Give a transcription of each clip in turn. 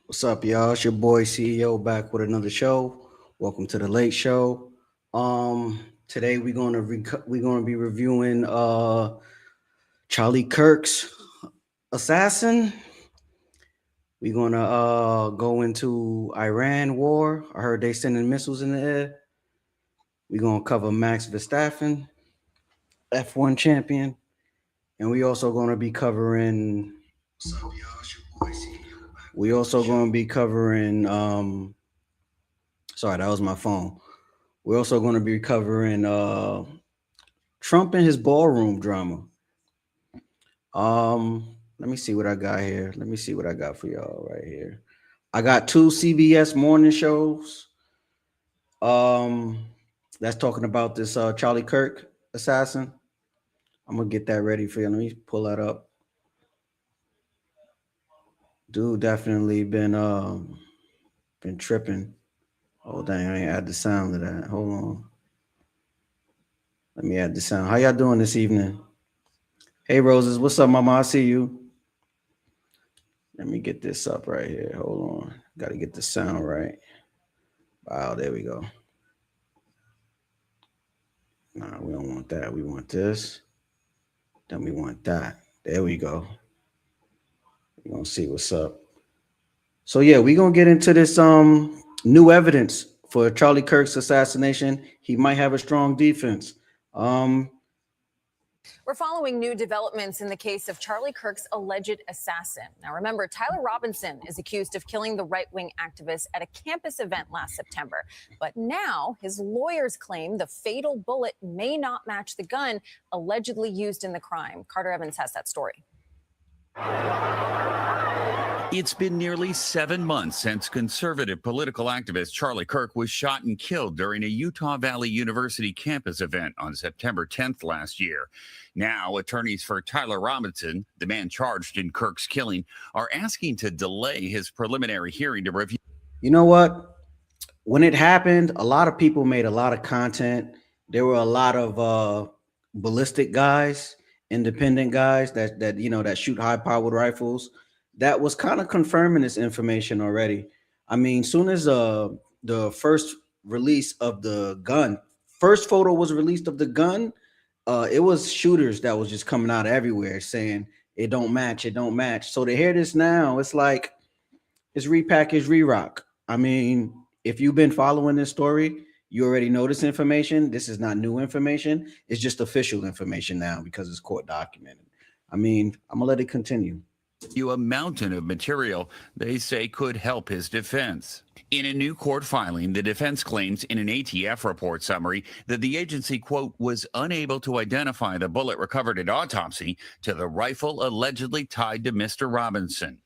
What's up, y'all? It's your boy CEO back with another show. Welcome to the Late Show. Today we're gonna be reviewing Charlie Kirk's Assassin. We're gonna go into Iran war. I heard they sending missiles in the air. We're gonna cover Max Verstappen, F1 champion, and we also gonna be covering. What's up, y'all? It's your boy CEO back. We also gonna be covering. Sorry, that was my phone. We're also going to be covering Trump and his ballroom drama. Let me see what I got here. Let me see what I got for y'all right here. I got two CBS morning shows. Um, that's talking about this Charlie Kirk assassin. I'm gonna get that ready for you. Let me pull that up. Dude, definitely been tripping. Oh dang, I ain't add the sound to that. Hold on. Let me add the sound. How y'all doing this evening? Hey Roses, what's up, mama? I see you. Let me get this up right here. Hold on. Got to get the sound right. Wow, there we go. Nah, we don't want that. We want this. Then we want that. There we go. We're gonna see what's up. So yeah, we're gonna get into this new evidence for Charlie Kirk's assassination. He might have a strong defense. Um We're following new developments in the case of Charlie Kirk's alleged assassin. Now, remember, Tyler Robinson is accused of killing the right-wing activist at a campus event last September. But now his lawyers claim the fatal bullet may not match the gun allegedly used in the crime. Carter Evans has that story. It's been nearly 7 months since conservative political activist Charlie Kirk was shot and killed during a Utah Valley University campus event on September 10th last year. Now, attorneys for Tyler Robinson, the man charged in Kirk's killing, are asking to delay his preliminary hearing to review. you know what? When it happened, a lot of people made a lot of content. There were a lot of ballistic guys, independent guys that shoot high powered rifles. That was kind of confirming this information already. I mean, soon as the first release of the gun, first photo was released of the gun, it was shooters that was just coming out everywhere saying it don't match, it don't match. So to hear this now, it's like it's repackaged re-rock. I mean, if you've been following this story, you already know this information. This is not new information. It's just official information now because it's court documented. I mean, I'm gonna let it continue. A mountain of material they say could help his defense. In a new court filing, the defense claims in an ATF report summary that the agency, quote, was unable to identify the bullet recovered at autopsy to the rifle allegedly tied to Mr. Robinson.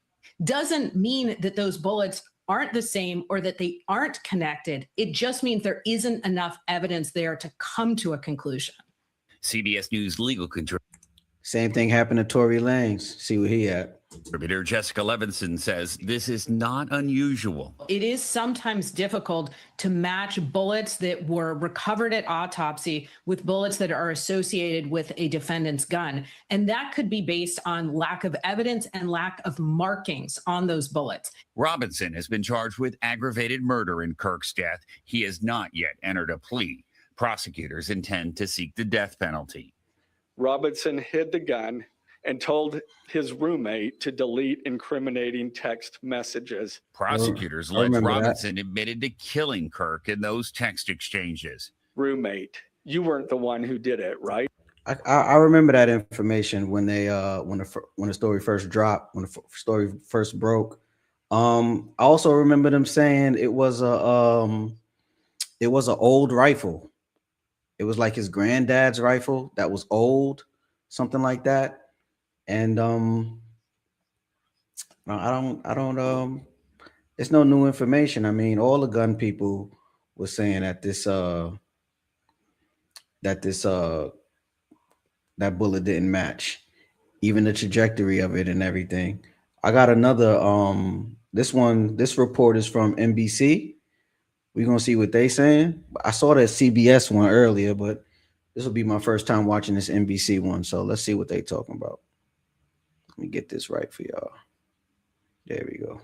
Doesn't mean that those bullets aren't the same or that they aren't connected. It just means there isn't enough evidence there to come to a conclusion. CBS News legal contributor. Same thing happened to Tory Lanez. See where he at. Contributor Jessica Levinson says this is not unusual. It is sometimes difficult to match bullets that were recovered at autopsy with bullets that are associated with a defendant's gun. And that could be based on lack of evidence and lack of markings on those bullets. Robinson has been charged with aggravated murder in Kirk's death. He has not yet entered a plea. Prosecutors intend to seek the death penalty. Robinson hid the gun and told his roommate to delete incriminating text messages. Prosecutors allege Robinson admitted to killing Kirk in those text exchanges. Roommate, you weren't the one who did it, right? I remember that information when they when the story first dropped, when the story first broke. I also remember them saying it was an old rifle. It was like his granddad's rifle that was old, something like that. And I don't it's no new information. I mean, all the gun people were saying that that bullet didn't match, even the trajectory of it and everything. I got another this report is from NBC. We're gonna see what they saying. I saw that CBS one earlier, but this will be my first time watching this NBC one. So let's see what they talking about. Let me get this right for y'all. There we go.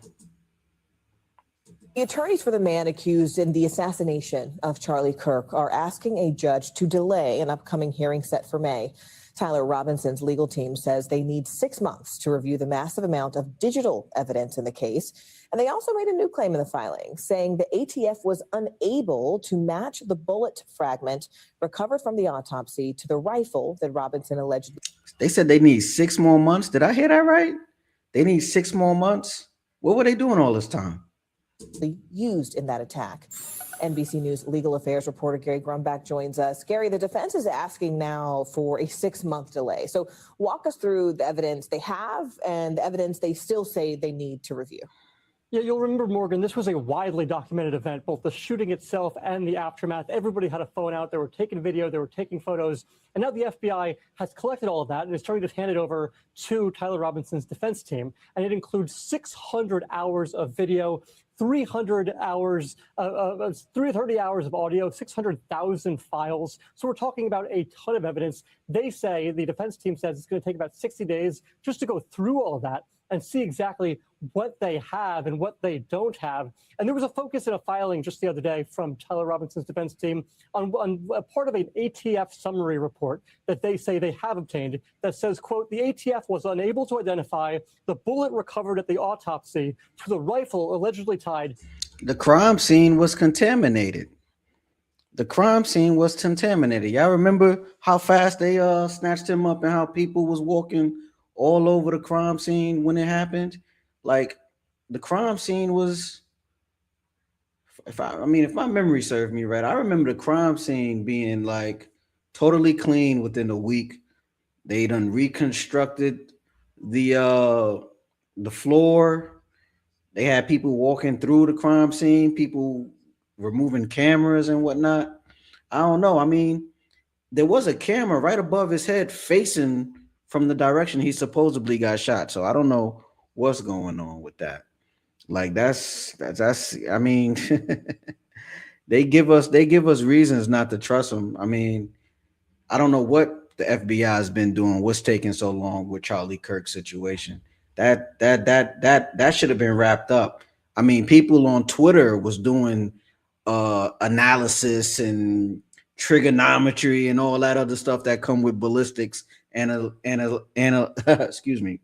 The attorneys for the man accused in the assassination of Charlie Kirk are asking a judge to delay an upcoming hearing set for May. Tyler Robinson's legal team says they need 6 months to review the massive amount of digital evidence in the case. And they also made a new claim in the filing, saying the ATF was unable to match the bullet fragment recovered from the autopsy to the rifle that Robinson allegedly. They said they need 6 more months. Did I hear that right? They need 6 more months. What were they doing all this time? Used in that attack. NBC News legal affairs reporter Gary Grumbach joins us. Gary, the defense is asking now for a 6-month delay. So walk us through the evidence they have and the evidence they still say they need to review. Yeah, you'll remember, Morgan, this was a widely documented event, both the shooting itself and the aftermath. Everybody had a phone out. They were taking video. They were taking photos. And now the FBI has collected all of that and is starting to hand it over to Tyler Robinson's defense team. And it includes 600 hours of video, 300 hours, 330 hours of audio, 600,000 files. So we're talking about a ton of evidence. They say, the defense team says it's going to take about 60 days just to go through all of that and see exactly what they have and what they don't have. And there was a focus in a filing just the other day from Tyler Robinson's defense team on a part of an ATF summary report that they say they have obtained that says, quote, the ATF was unable to identify the bullet recovered at the autopsy to the rifle allegedly tied. The crime scene was contaminated. The crime scene was contaminated. Y'all remember how fast they snatched him up and how people was walking all over the crime scene when it happened? Like, the crime scene was, if my memory served me right, I remember the crime scene being like totally clean within a week. They done reconstructed the floor. They had people walking through the crime scene, people removing cameras and whatnot. I don't know. I mean, there was a camera right above his head facing from the direction he supposedly got shot. So I don't know what's going on with that. Like that's I mean, they give us reasons not to trust them. I mean, I don't know what the FBI has been doing, what's taking so long with Charlie Kirk's situation. That should have been wrapped up. I mean, people on Twitter was doing analysis and trigonometry and all that other stuff that come with ballistics and excuse me,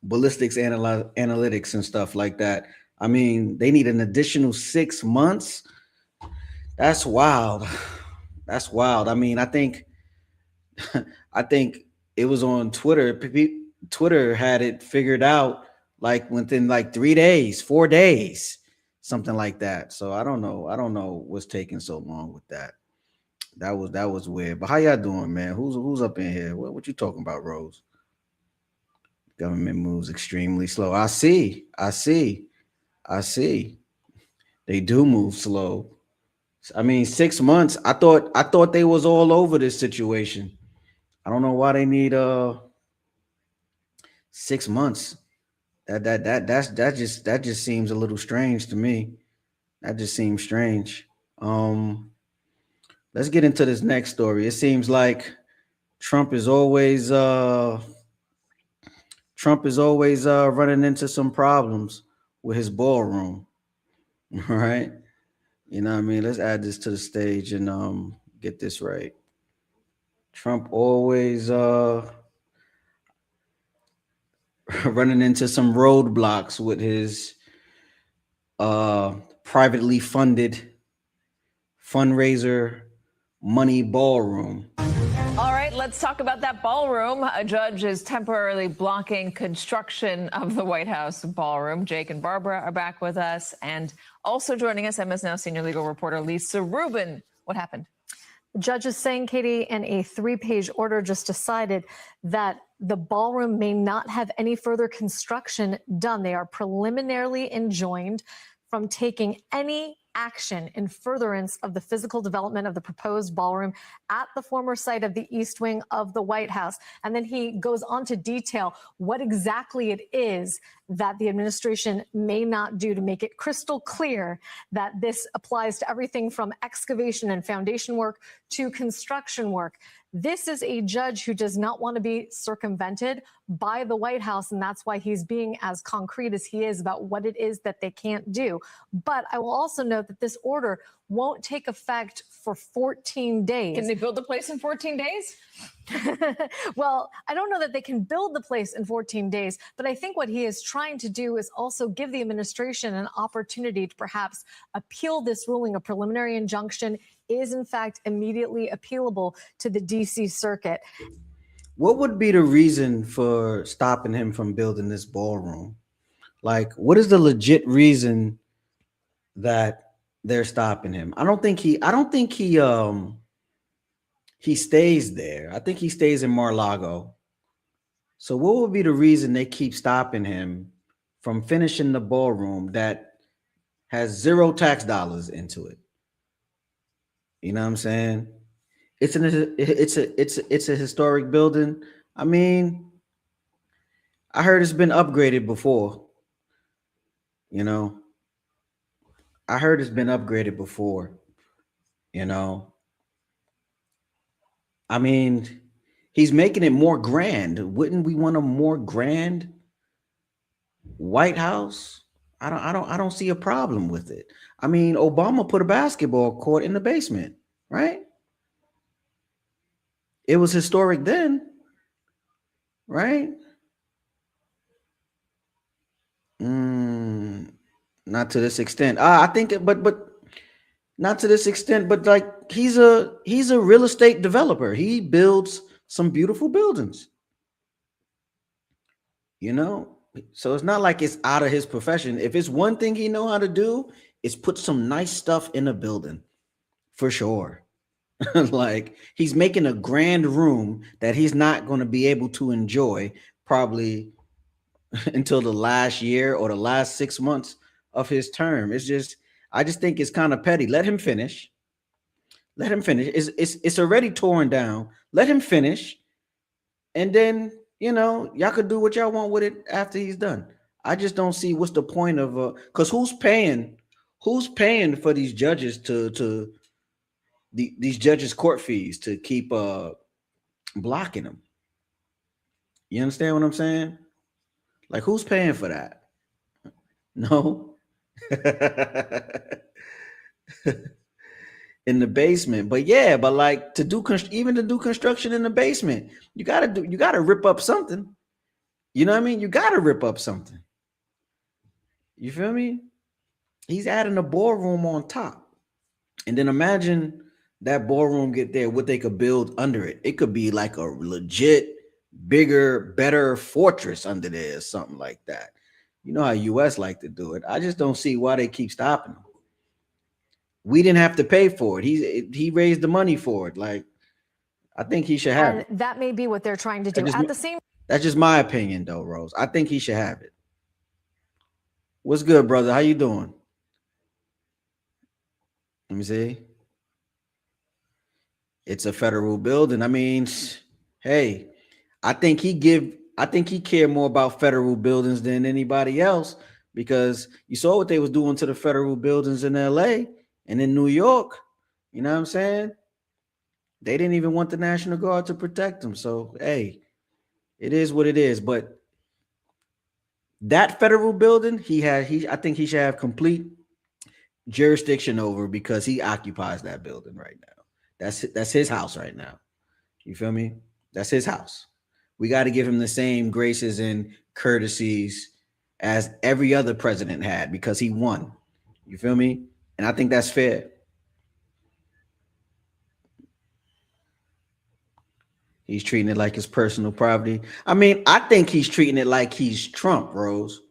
ballistics analytics and stuff like that. I mean, they need an additional 6 months. That's wild. That's wild. I mean, I think it was on Twitter. Twitter had it figured out like within like 3 days, 4 days, something like that. So I don't know what's taking so long with that. That was weird. But how y'all doing, man? Who's up in here? What you talking about, Rose? Government moves extremely slow. I see. They do move slow. I mean, 6 months. I thought they was all over this situation. I don't know why they need 6 months. That just seems a little strange to me. That just seems strange. Let's get into this next story. It seems like Trump is always running into some problems with his ballroom. All right. You know what I mean? Let's add this to the stage and get this right. Trump always running into some roadblocks with his privately funded fundraiser money ballroom. All right, let's talk about that ballroom. A judge is temporarily blocking construction of the White House ballroom. Jake and Barbara are back with us. And also joining us, MS Now senior legal reporter Lisa Rubin. What happened? The judge is saying, Katie, in a 3-page order just decided that the ballroom may not have any further construction done. They are preliminarily enjoined from taking any action in furtherance of the physical development of the proposed ballroom at the former site of the East Wing of the White House. And then he goes on to detail what exactly it is that the administration may not do to make it crystal clear that this applies to everything from excavation and foundation work to construction work. This is a judge who does not want to be circumvented by the White House, and that's why he's being as concrete as he is about what it is that they can't do. But I will also note that this order won't take effect for 14 days. Can they build the place in 14 days? Well, I don't know that they can build the place in 14 days, but I think what he is trying to do is also give the administration an opportunity to perhaps appeal this ruling. A preliminary injunction is, in fact, immediately appealable to the D.C. Circuit. What would be the reason for stopping him from building this ballroom? Like, what is the legit reason that they're stopping him? I don't think he stays there. I think he stays in Mar-a-Lago. So what would be the reason they keep stopping him from finishing the ballroom that has zero tax dollars into it? You know what I'm saying? It's a historic building. I mean, I heard it's been upgraded before. You know, I heard it's been upgraded before. You know, I mean, he's making it more grand. Wouldn't we want a more grand White House? I don't see a problem with it. I mean, Obama put a basketball court in the basement, right? It was historic then, right? Not to this extent. I think, but not to this extent. But like, he's a real estate developer. He builds some beautiful buildings. You know, so it's not like it's out of his profession. If it's one thing he know how to do, is put some nice stuff in a building, for sure. Like, he's making a grand room that he's not going to be able to enjoy probably until the last year or the last 6 months of his term. I just think it's kind of petty. Let him finish. Let him finish. It's already torn down. Let him finish. And then, you know, y'all could do what y'all want with it after he's done. I just don't see what's the point of because who's paying for these judges to these judges' court fees to keep blocking them? You understand what I'm saying? Like, who's paying for that? No. In the basement. But yeah, but like, even to do construction in the basement, you gotta rip up something. You know what I mean? You gotta rip up something. You feel me? He's adding a ballroom on top. And then imagine that ballroom get there, what they could build under it. It could be like a legit, bigger, better fortress under there or something like that. You know how US like to do it. I just don't see why they keep stopping them. We didn't have to pay for it. He raised the money for it. Like, I think he should have it. That may be what they're trying to do. That's just my opinion, though, Rose. I think he should have it. What's good, brother? How you doing? Let me see. It's a federal building. I mean, hey, I think he care more about federal buildings than anybody else, because you saw what they was doing to the federal buildings in LA and in New York. You know what I'm saying? They didn't even want the National Guard to protect them. So, hey, it is what it is. But that federal building, I think he should have complete jurisdiction over, because he occupies that building right now. That's his house right now. You feel me? That's his house. We got to give him the same graces and courtesies as every other president had, because he won. You feel me? And I think that's fair. He's treating it like his personal property. I mean, I think he's treating it like he's Trump, Rose.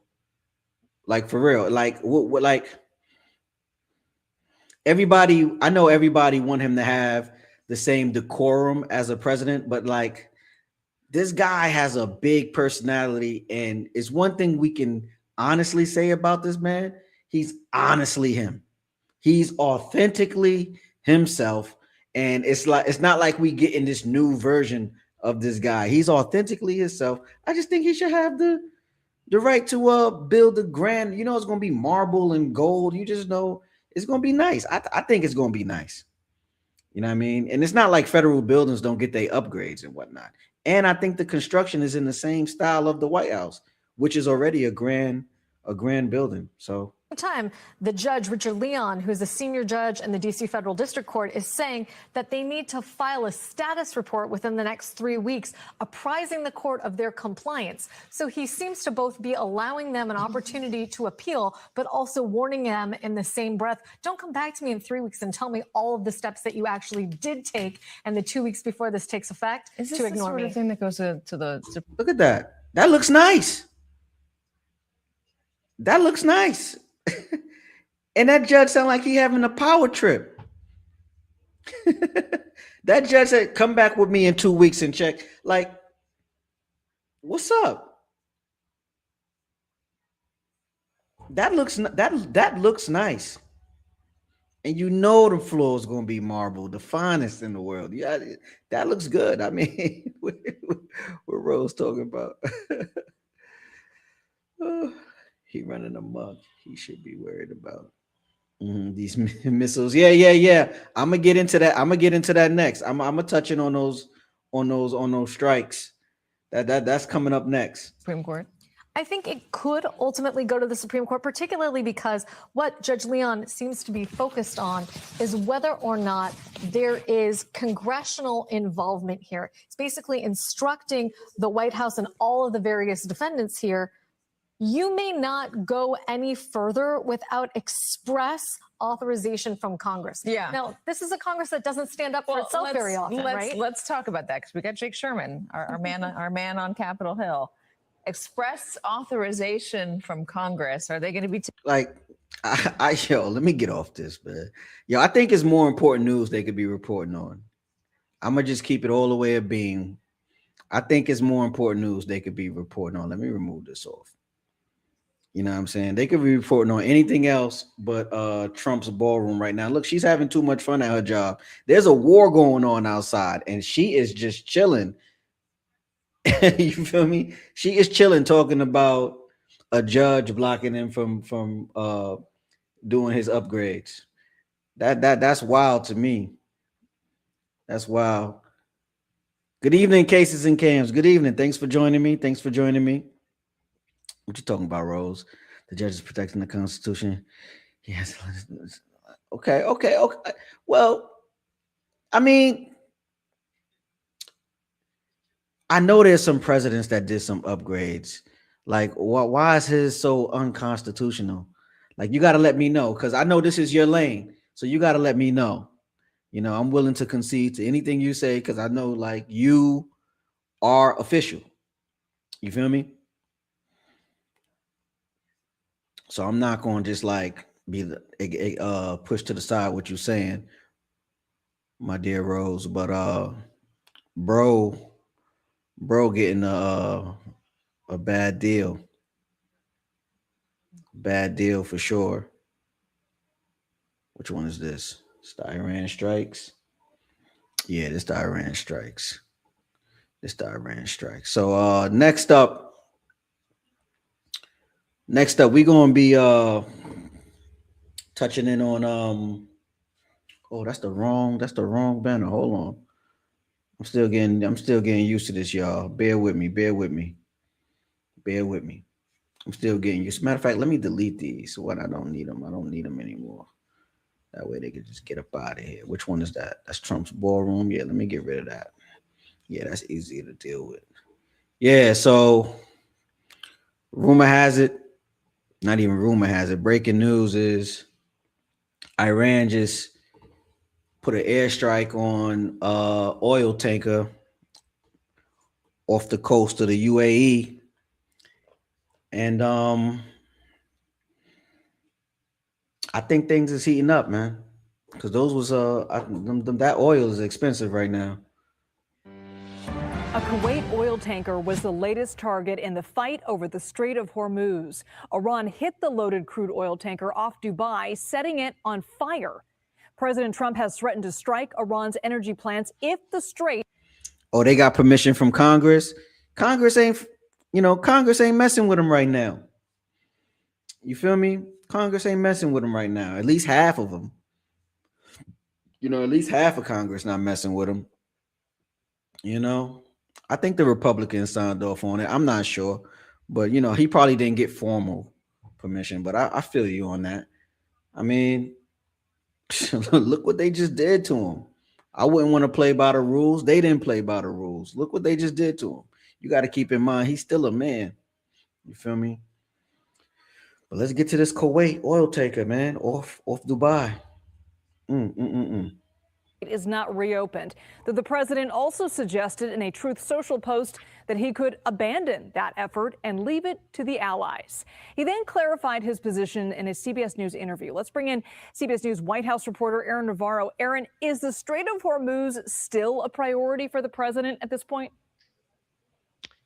Like, for real. Like, like, everybody, I know everybody want him to have the same decorum as a president, but like, this guy has a big personality, and it's one thing we can honestly say about this man. He's honestly him. He's authentically himself. And it's not like we get in this new version of this guy. He's authentically himself. I just think he should have the right to build a grand, you know, it's going to be marble and gold. You just know it's going to be nice. I think it's going to be nice. You know what I mean? And it's not like federal buildings don't get their upgrades and whatnot. And I think the construction is in the same style of the White House, which is already a grand building. So Time, the judge, Richard Leon, who's a senior judge in the D.C. Federal District Court, is saying that they need to file a status report within the next 3 weeks, apprising the court of their compliance. So he seems to both be allowing them an opportunity to appeal, but also warning them in the same breath, don't come back to me in 3 weeks and tell me all of the steps that you actually did take and the 2 weeks before this takes effect Is this to the ignore sort me. of thing that goes to the look at that. That looks nice. That looks nice. And that judge sound like he having a power trip. That judge said, come back with me in 2 weeks and check. Like, what's up? That looks nice. And you know the floor is going to be marble, the finest in the world. Yeah, that looks good. I mean, what Rose talking about? Oh, he running amok. He should be worried about these missiles. Yeah. I'm gonna get into that next. I'm gonna touch in on those strikes. That's coming up next. Supreme Court? I think it could ultimately go to the Supreme Court, particularly because what Judge Leon seems to be focused on is whether or not there is congressional involvement here. It's basically instructing the White House and all of the various defendants here, you may not go any further without express authorization from Congress. Yeah. Now, this is a Congress that doesn't stand up for itself very often, right? Let's talk about that because we got Jake Sherman, our man on Capitol Hill. Express authorization from Congress. Are they going to be like? Let me get off this, man. I think it's more important news they could be reporting on. I'm gonna just keep it all the way a beam. I think it's more important news they could be reporting on. Let me remove this off. You know what I'm saying? They could be reporting on anything else but Trump's ballroom right now. Look, she's having too much fun at her job. There's a war going on outside, and she is just chilling. You feel me? She is chilling, talking about a judge blocking him from doing his upgrades. That's wild to me. That's wild. Good evening, Cases and Cams. Good evening. Thanks for joining me. What you talking about, Rose? The judge is protecting the Constitution. Yes. Okay. Well, I mean, I know there's some presidents that did some upgrades. Like, why is his so unconstitutional? Like, you got to let me know, because I know this is your lane. So you got to let me know. You know, I'm willing to concede to anything you say, because I know, like, you are official. You feel me? So I'm not going to just like be pushed to the side what you're saying, my dear Rose. But bro getting a bad deal. Bad deal for sure. Which one is this? It's the Iran strikes. Yeah, this the Iran strikes. So next up, we're gonna be touching in on oh, that's the wrong banner. Hold on. I'm still getting used to this, y'all. Bear with me. I'm still getting used. Matter of fact, let me delete these. What I don't need them anymore. That way they can just get up out of here. Which one is that? That's Trump's ballroom. Yeah, let me get rid of that. Yeah, that's easier to deal with. Yeah, so rumor has it, not even rumor has it, breaking news is Iran just put an airstrike on oil tanker off the coast of the UAE. And I think things is heating up, man. Because those was that oil is expensive right now. A Kuwait oil tanker was the latest target in the fight over the Strait of Hormuz. Iran hit the loaded crude oil tanker off Dubai, setting it on fire. President Trump has threatened to strike Iran's energy plants if the strait. Oh, they got permission from Congress. Congress ain't messing with them right now. You feel me? Congress ain't messing with them right now. At least half of them. At least half of Congress not messing with him. I think the Republicans signed off on it. I'm not sure, but he probably didn't get formal permission. But I feel you on that. I mean, look what they just did to him. I wouldn't want to play by the rules. They didn't play by the rules. Look what they just did to him. You got to keep in mind he's still a man. You feel me? But let's get to this Kuwait oil tanker, man, off Dubai. Is not reopened, though the president also suggested in a Truth Social post that he could abandon that effort and leave it to the allies. He then clarified his position in a CBS News interview. Let's bring in CBS News White House reporter Aaron Navarro. Aaron, is the Strait of Hormuz still a priority for the president at this point?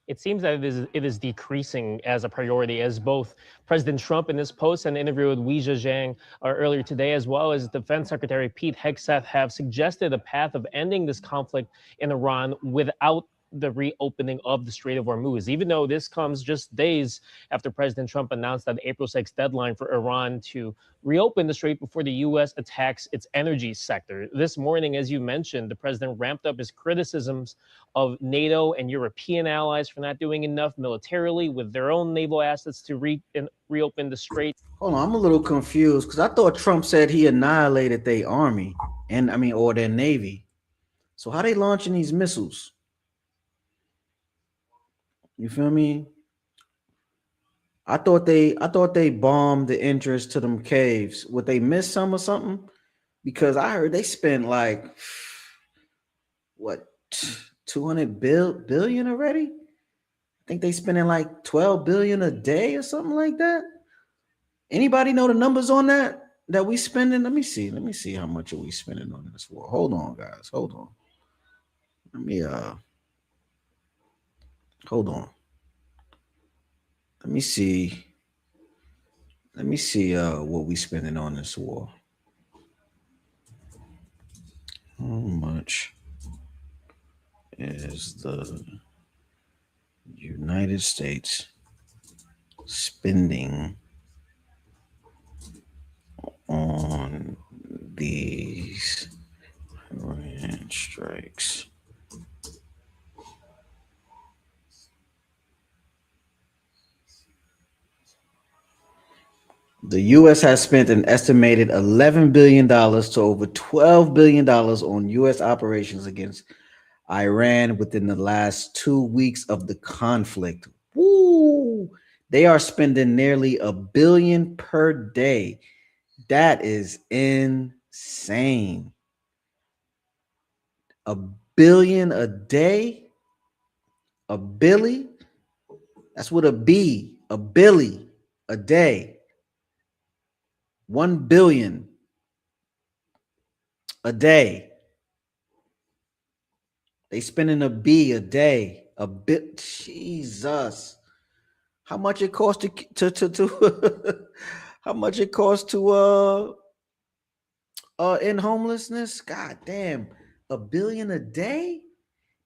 It seems that it is decreasing as a priority, as both President Trump in this post and interview with Wei Zhejiang earlier today, as well as Defense Secretary Pete Hegseth, have suggested a path of ending this conflict in Iran without the reopening of the Strait of Hormuz, even though this comes just days after President Trump announced that April 6th deadline for Iran to reopen the strait before the U.S. attacks its energy sector. This morning, as you mentioned, the president ramped up his criticisms of NATO and European allies for not doing enough militarily with their own naval assets to reopen the strait. Hold on, I'm a little confused because I thought Trump said he annihilated their army or their navy. So how they launching these missiles? You feel me? I thought they bombed the entrance to them caves. Would they miss some or something? Because I heard they spent like what 200 billion already. I think they spending like 12 billion a day or something like that. Anybody know the numbers on that we spending? Let me see how much are we spending on this war. Hold on, guys. Hold on. Hold on. Let me see what we spending on this war. How much is the United States spending on these Airstrikes? The U.S. has spent an estimated $11 billion to over $12 billion on U.S. operations against Iran within the last 2 weeks of the conflict. Woo! They are spending nearly $1 billion per day. That is insane. $1 billion a day? A billy? That's with a B. A billy a day. 1 billion a day. They spending a B a day. A bit. Jesus. How much it costs to how much it costs to end homelessness? God damn. $1 billion a day?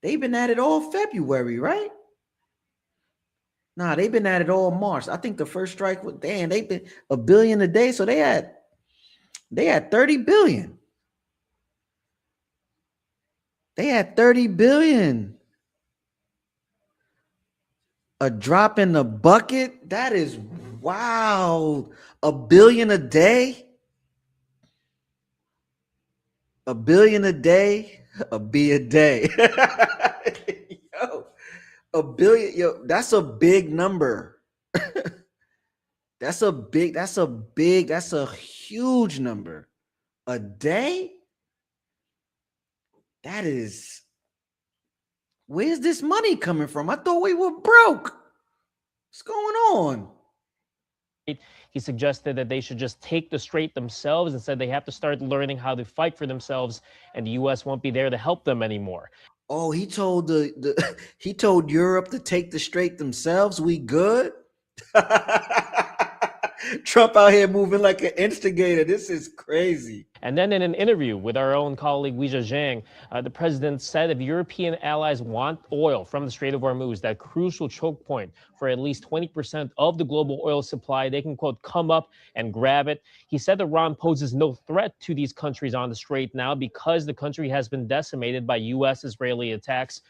They've been at it all February, right? Nah, they've been at it all March. I think the first strike was they've been $1 billion a day. So they had 30 billion. They had 30 billion. A drop in the bucket. That is wow. $1 billion a day. $1 billion a day. A B a day. Yo. $1 billion, yo, that's a big number. That's a huge number. A day? That is, where's this money coming from? I thought we were broke. What's going on? He suggested that they should just take the strait themselves and said they have to start learning how to fight for themselves, and the U.S. won't be there to help them anymore. Oh, he told he told Europe to take the strait themselves. We good? Trump out here moving like an instigator. This is crazy. And then in an interview with our own colleague Weijia Zhang, the president said if European allies want oil from the Strait of Hormuz, that crucial choke point for at least 20% of the global oil supply, they can, quote, come up and grab it. He said Iran poses no threat to these countries on the strait now because the country has been decimated by U.S.-Israeli attacks.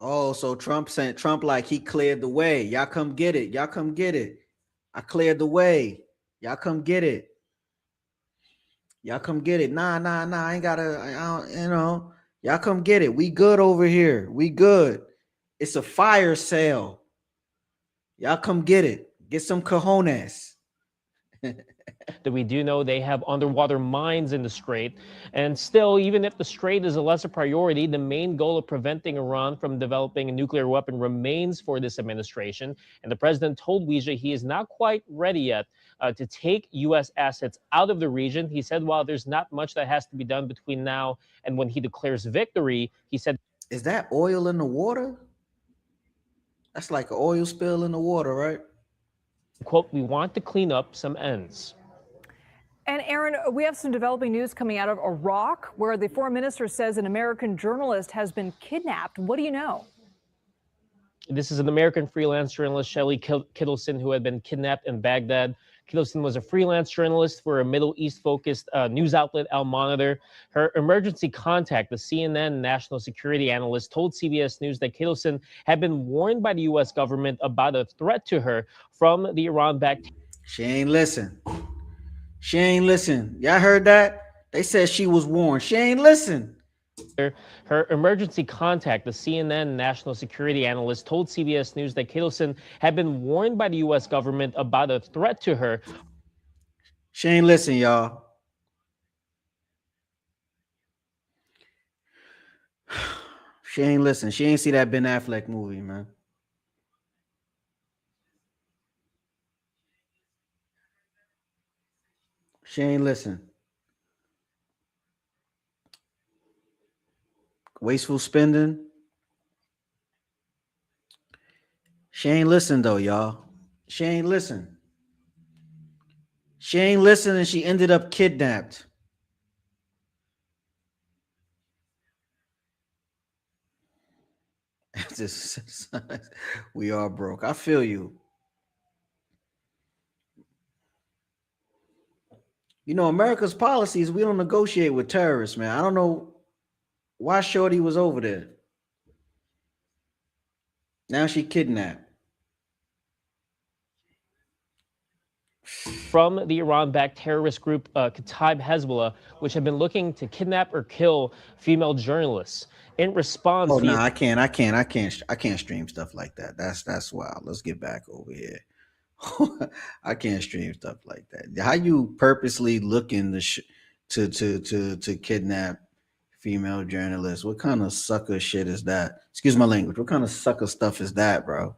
Oh, so Trump like he cleared the way. Y'all come get it. Y'all come get it. I cleared the way. Y'all come get it. Y'all come get it. Nah. I ain't gotta, y'all come get it. We good over here. We good. It's a fire sale. Y'all come get it. Get some cojones. That we do know they have underwater mines in the strait. And still, even if the strait is a lesser priority, the main goal of preventing Iran from developing a nuclear weapon remains for this administration. And the president told Weijia he is not quite ready yet to take U.S. assets out of the region. He said while there's not much that has to be done between now and when he declares victory, he said, is that oil in the water? That's like an oil spill in the water, right? quote, we want to clean up some ends. And Aaron, we have some developing news coming out of Iraq, where the foreign minister says an American journalist has been kidnapped. What do you know? This is an American freelance journalist, Shelley Kittleson, who had been kidnapped in Baghdad. Kittleson was a freelance journalist for a Middle East-focused news outlet, Al Monitor. Her emergency contact, the CNN national security analyst, told CBS News that Kittleson had been warned by the U.S. government about a threat to her from the Iran-backed. She ain't listen. She ain't listen. Y'all heard that? They said she was warned. She ain't listen. Her emergency contact, the CNN national security analyst, told CBS News that Kittleson had been warned by the U.S. government about a threat to her. She ain't listen, y'all. She ain't listen. She ain't see that Ben Affleck movie, man. She ain't listen. Wasteful spending. She ain't listen though, y'all. She ain't listen. She ain't listen and she ended up kidnapped. We are broke. I feel you. You know, America's policies, we don't negotiate with terrorists, man. I don't know why Shorty was over there. Now she kidnapped. From the Iran-backed terrorist group Kataib Hezbollah, which have been looking to kidnap or kill female journalists. In response, oh no, I can't stream stuff like that. That's wild. Let's get back over here. I can't stream stuff like that. How you purposely looking to kidnap female journalists? What kind of sucker shit is that? Excuse my language. What kind of sucker stuff is that, bro?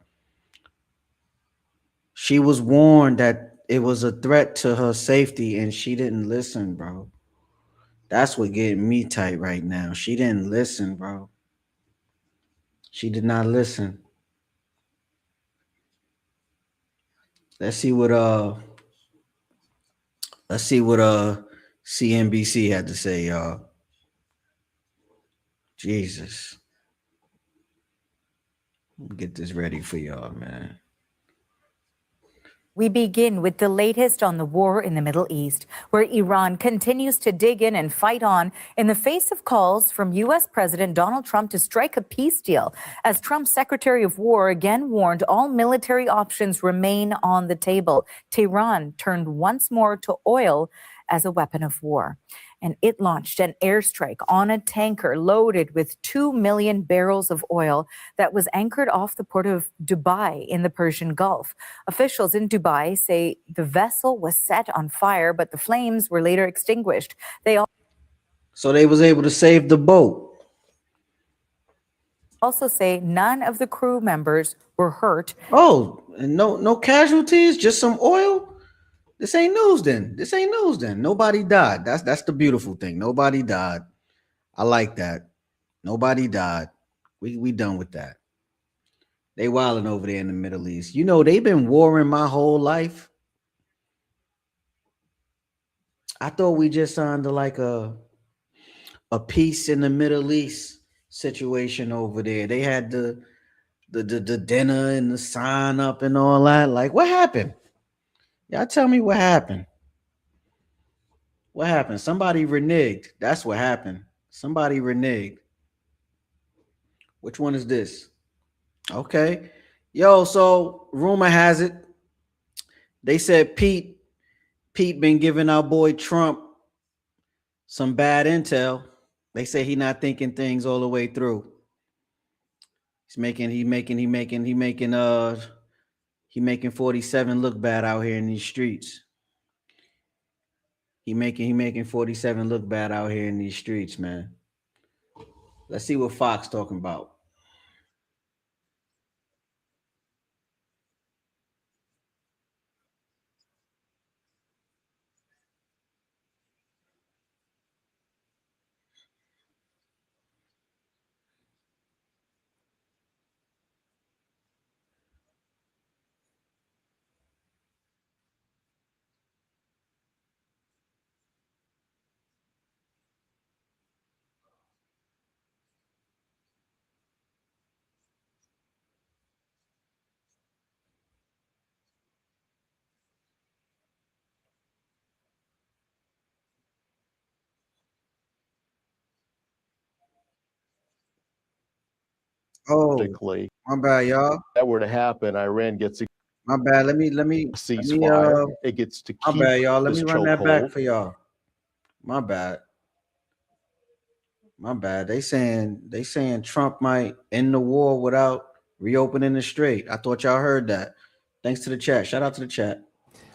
She was warned that it was a threat to her safety and she didn't listen, bro. That's what getting me tight right now. She didn't listen, bro. She did not listen. Let's see what CNBC had to say, y'all. Jesus. Get this ready for y'all, man. We begin with the latest on the war in the Middle East, where Iran continues to dig in and fight on in the face of calls from U.S. President Donald Trump to strike a peace deal, as Trump's Secretary of War again warned all military options remain on the table. Tehran turned once more to oil as a weapon of war. And it launched an airstrike on a tanker loaded with 2 million barrels of oil that was anchored off the port of Dubai in the Persian Gulf. Officials in Dubai say the vessel was set on fire, but the flames were later extinguished. So they was able to save the boat. Also say none of the crew members were hurt. Oh, and no casualties, just some oil? This ain't news then. This ain't news then. Nobody died. That's the beautiful thing. Nobody died. I like that. Nobody died. We done with that. They wilding over there in the Middle East. You know, they've been warring my whole life. I thought we just signed like a peace in the Middle East situation over there. They had the dinner and the sign up and all that. Like, what happened? Y'all tell me what happened. What happened? Somebody reneged. That's what happened. Somebody reneged. Which one is this? Okay. Yo, so rumor has it, they said Pete been giving our boy Trump some bad intel. They say he not thinking things all the way through. He making 47 look bad out here in these streets. He making 47 look bad out here in these streets, man. Let's see what Fox talking about. Oh, my bad, y'all. That were to happen, Iran gets a My bad. Let me ceasefire. It gets to my keep bad, y'all. Let this me run that back chokehold. for y'all. My bad. My bad. They saying Trump might end the war without reopening the strait. I thought y'all heard that. Thanks to the chat. Shout out to the chat.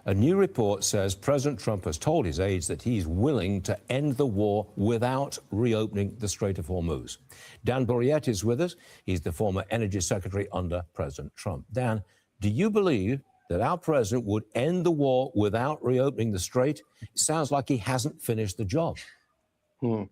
A new report says President Trump has told his aides that he's willing to end the war without reopening the Strait of Hormuz. Dan Buriet is with us. He's the former energy secretary under President Trump. Dan, do you believe that our president would end the war without reopening the strait? It sounds like he hasn't finished the job. Well,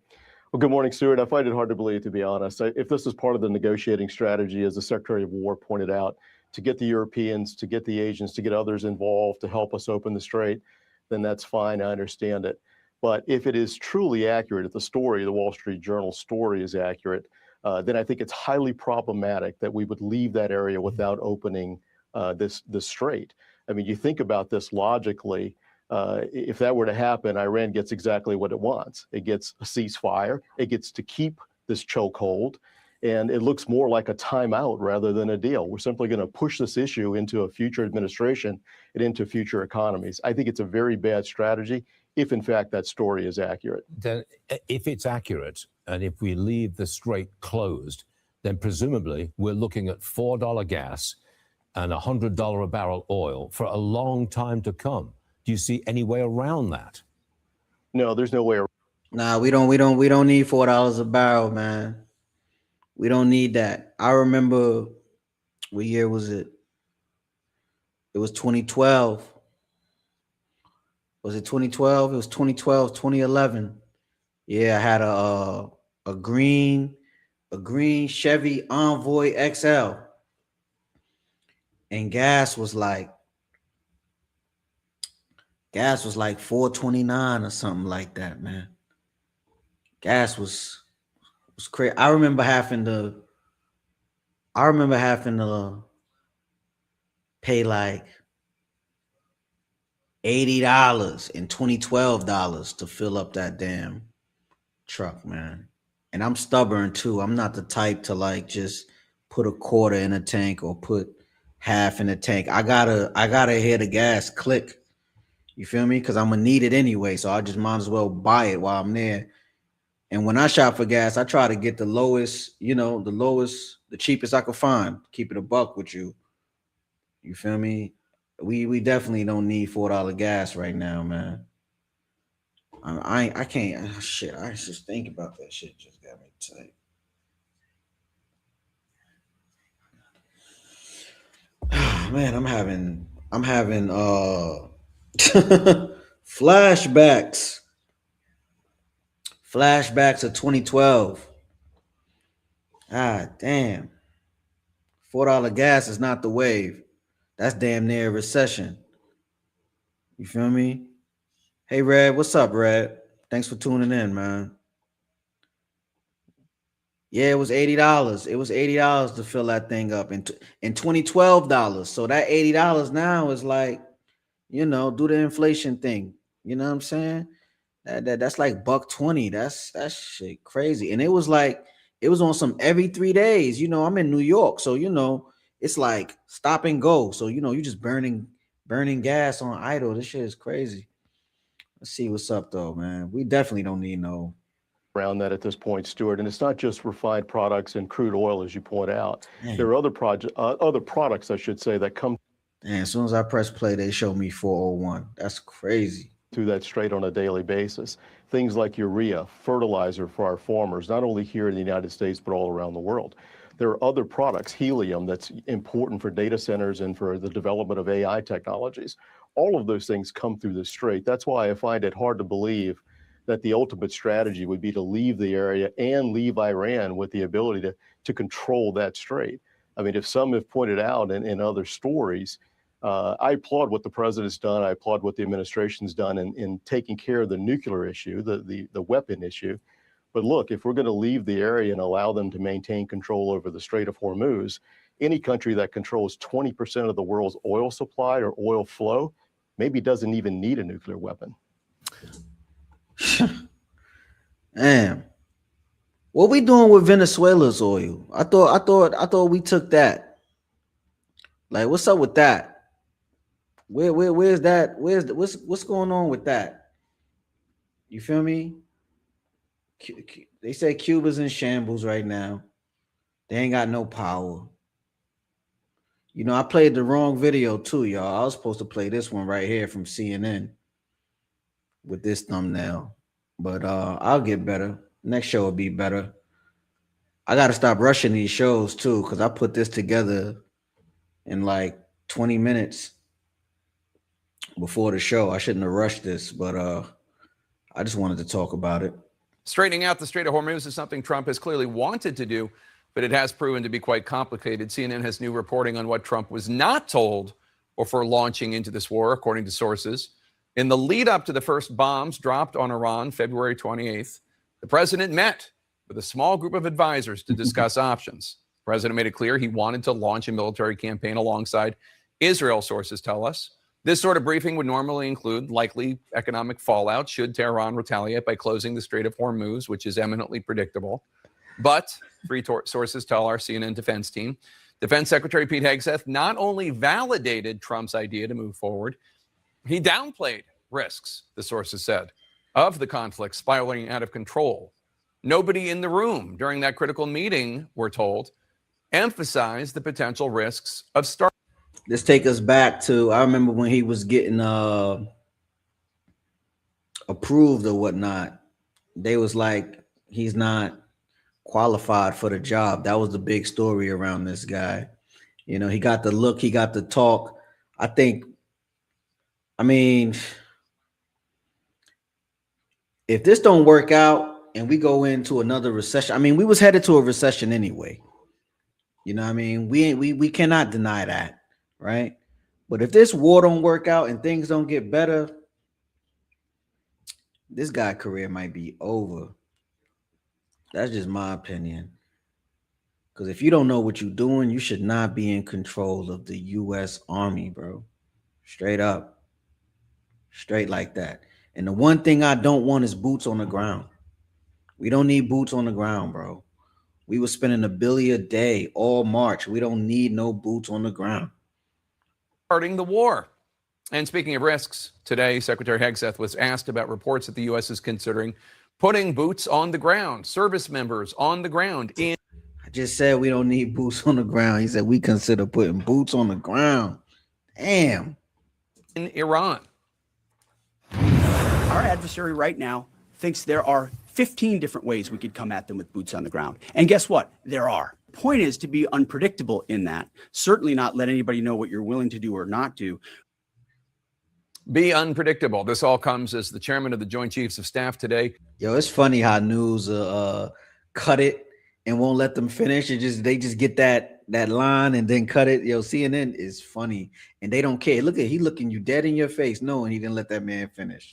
good morning, Stuart. I find it hard to believe, to be honest. If this is part of the negotiating strategy, as the Secretary of War pointed out, to get the Europeans, to get the Asians, to get others involved to help us open the strait, then that's fine. I understand it. But if it is truly accurate, if the story, the Wall Street Journal story is accurate, then I think it's highly problematic that we would leave that area without opening this strait. I mean, you think about this logically. If that were to happen, Iran gets exactly what it wants. It gets a ceasefire. It gets to keep this chokehold. And it looks more like a timeout rather than a deal. We're simply going to push this issue into a future administration and into future economies. I think it's a very bad strategy if, in fact, that story is accurate. Then, if it's accurate and if we leave the strait closed, then presumably we're looking at $4 gas and $100 a barrel oil for a long time to come. Do you see any way around that? No, there's no way around. Nah, we don't need $4 a barrel, man. We don't need that. I remember, what year was it? It was 2012. Was it 2012? It was 2012, 2011. Yeah, I had a green Chevy Envoy XL. And gas was like $4.29 or something like that, man. Gas was crazy. I remember having to pay like $80 and $12 to fill up that damn truck, man. And I'm stubborn too. I'm not the type to like just put a quarter in a tank or put half in a tank. I gotta hear the gas click. You feel me? Because I'm gonna need it anyway. So I just might as well buy it while I'm there. And when I shop for gas, I try to get the lowest, the cheapest I could find. Keep it a buck with you. You feel me? We definitely don't need $4 gas right now, man. I can't. Shit, I just think about that shit. Just got me tight. Man, I'm having flashbacks of 2012. Ah, damn. $4 gas is not the wave. That's damn near a recession. You feel me? Hey, Red, what's up, Red? Thanks for tuning in, man. Yeah, it was $80. It was $80 to fill that thing up, in 2012 dollars. So that $80 now is like, do the inflation thing. You know what I'm saying? That's like $1.20. That's shit crazy. And it was on some every 3 days. I'm in New York, so it's like stop and go. So you just burning gas on idle. This shit is crazy. Let's see what's up though, man. We definitely don't need no around that at this point, Stuart. And it's not just refined products and crude oil, as you point out. Damn. There are other products, I should say, that come. And as soon as I press play, they show me 401. That's crazy. Through that straight on a daily basis. Things like urea, fertilizer for our farmers, not only here in the United States, but all around the world. There are other products, helium, that's important for data centers and for the development of AI technologies. All of those things come through the strait. That's why I find it hard to believe that the ultimate strategy would be to leave the area and leave Iran with the ability to control that strait. I mean, if some have pointed out in other stories, I applaud what the president's done. I applaud what the administration's done in taking care of the nuclear issue, the weapon issue. But look, if we're going to leave the area and allow them to maintain control over the Strait of Hormuz, any country that controls 20% of the world's oil supply or oil flow maybe doesn't even need a nuclear weapon. Damn. What we doing with Venezuela's oil? I thought we took that. Like, what's up with that? Where's that? What's going on with that? You feel me? They say Cuba's in shambles right now. They ain't got no power. I played the wrong video too, y'all. I was supposed to play this one right here from CNN with this thumbnail. But I'll get better. Next show will be better. I got to stop rushing these shows too, because I put this together in like 20 minutes before the show. I shouldn't have rushed this, but I just wanted to talk about it. Straightening out the Strait of Hormuz is something Trump has clearly wanted to do, but it has proven to be quite complicated. CNN has new reporting on what Trump was not told before launching into this war, according to sources. In the lead up to the first bombs dropped on Iran February 28th, the president met with a small group of advisors to discuss options. The president made it clear he wanted to launch a military campaign alongside Israel, sources tell us. This sort of briefing would normally include likely economic fallout should Tehran retaliate by closing the Strait of Hormuz, which is eminently predictable. But, three sources tell our CNN defense team, Defense Secretary Pete Hegseth not only validated Trump's idea to move forward, he downplayed risks, the sources said, of the conflict spiraling out of control. Nobody in the room during that critical meeting, we're told, emphasized the potential risks of starting. Let's take us back to, I remember when he was getting approved or whatnot, they was like, he's not qualified for the job. That was the big story around this guy. He got the look, he got the talk. I mean, if this don't work out and we go into another recession, I mean, we was headed to a recession anyway. You know what I mean? We cannot deny that, right? But if this war don't work out and things don't get better, this guy's career might be over. That's just my opinion. Because if you don't know what you're doing, you should not be in control of the U.S. Army, bro. Straight up. Straight like that. And the one thing I don't want is boots on the ground. We don't need boots on the ground, bro. We were spending $1 billion a day all March. We don't need no boots on the ground. Starting the war. And speaking of risks, today, Secretary Hegseth was asked about reports that the U.S. is considering putting boots on the ground, service members on the ground in. I just said we don't need boots on the ground. He said we consider putting boots on the ground. Damn. In Iran. Our adversary right now thinks there are 15 different ways we could come at them with boots on the ground. And guess what? There are. The point is to be unpredictable in that. Certainly not let anybody know what you're willing to do or not do. Be unpredictable. This all comes as the chairman of the Joint Chiefs of Staff today. Yo, it's funny how news cut it and won't let them finish. They just get that line and then cut it. Yo, CNN is funny and they don't care. He looking you dead in your face knowing he didn't let that man finish.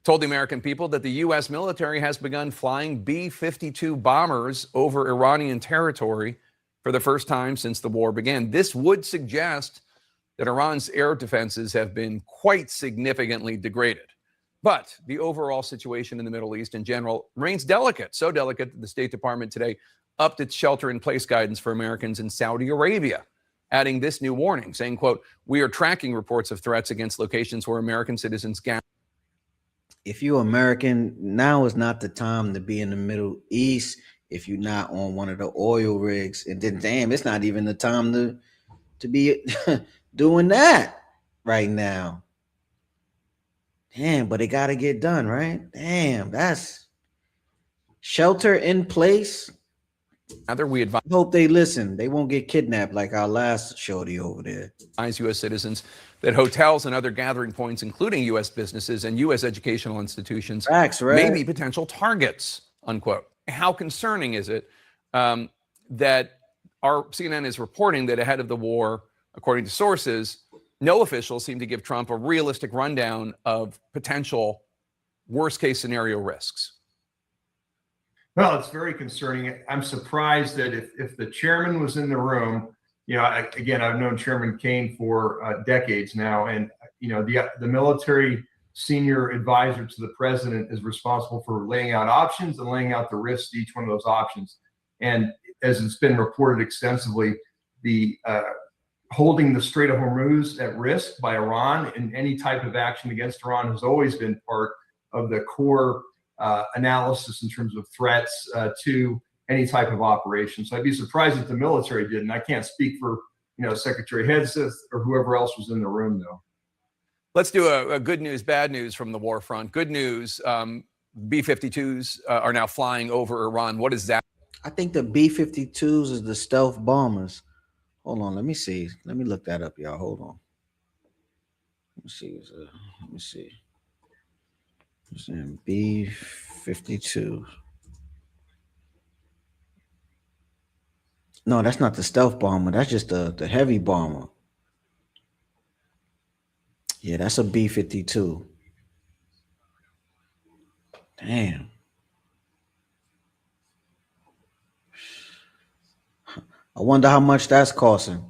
told the American people that the U.S. military has begun flying B-52 bombers over Iranian territory for the first time since the war began. This would suggest that Iran's air defenses have been quite significantly degraded. But the overall situation in the Middle East in general remains delicate, so delicate that the State Department today upped its shelter-in-place guidance for Americans in Saudi Arabia, adding this new warning, saying, quote, "We are tracking reports of threats against locations where American citizens gather." If you're American, now is not the time to be in the Middle East if you're not on one of the oil rigs. And then, damn, it's not even the time to be doing that right now. Damn, but it got to get done, right? Damn, that's shelter in place. We advise, hope they listen. They won't get kidnapped like our last shorty over there. U.S. citizens that hotels and other gathering points, including U.S. businesses and U.S. educational institutions, may be potential targets, unquote. How concerning is it that our CNN is reporting that ahead of the war, according to sources, no officials seem to give Trump a realistic rundown of potential worst-case scenario risks? Well, it's very concerning. I'm surprised that if the chairman was in the room, you know, again, I've known Chairman Kaine for decades now, and you know, the military senior advisor to the president is responsible for laying out options and laying out the risks to each one of those options. And as it's been reported extensively, the holding the Strait of Hormuz at risk by Iran and any type of action against Iran has always been part of the core analysis in terms of threats to any type of operation. So I'd be surprised if the military didn't. I can't speak for, you know, Secretary Hegseth or whoever else was in the room, though. Let's do a good news, bad news from the war front. Good news, B-52s are now flying over Iran. What is that? I think the B-52s is the stealth bombers. Hold on, let me see. Let me look that up, y'all. Hold on. Let me see. Let me see. B-52. No, that's not the stealth bomber. That's just the heavy bomber. Yeah, that's a B-52. Damn. I wonder how much that's costing.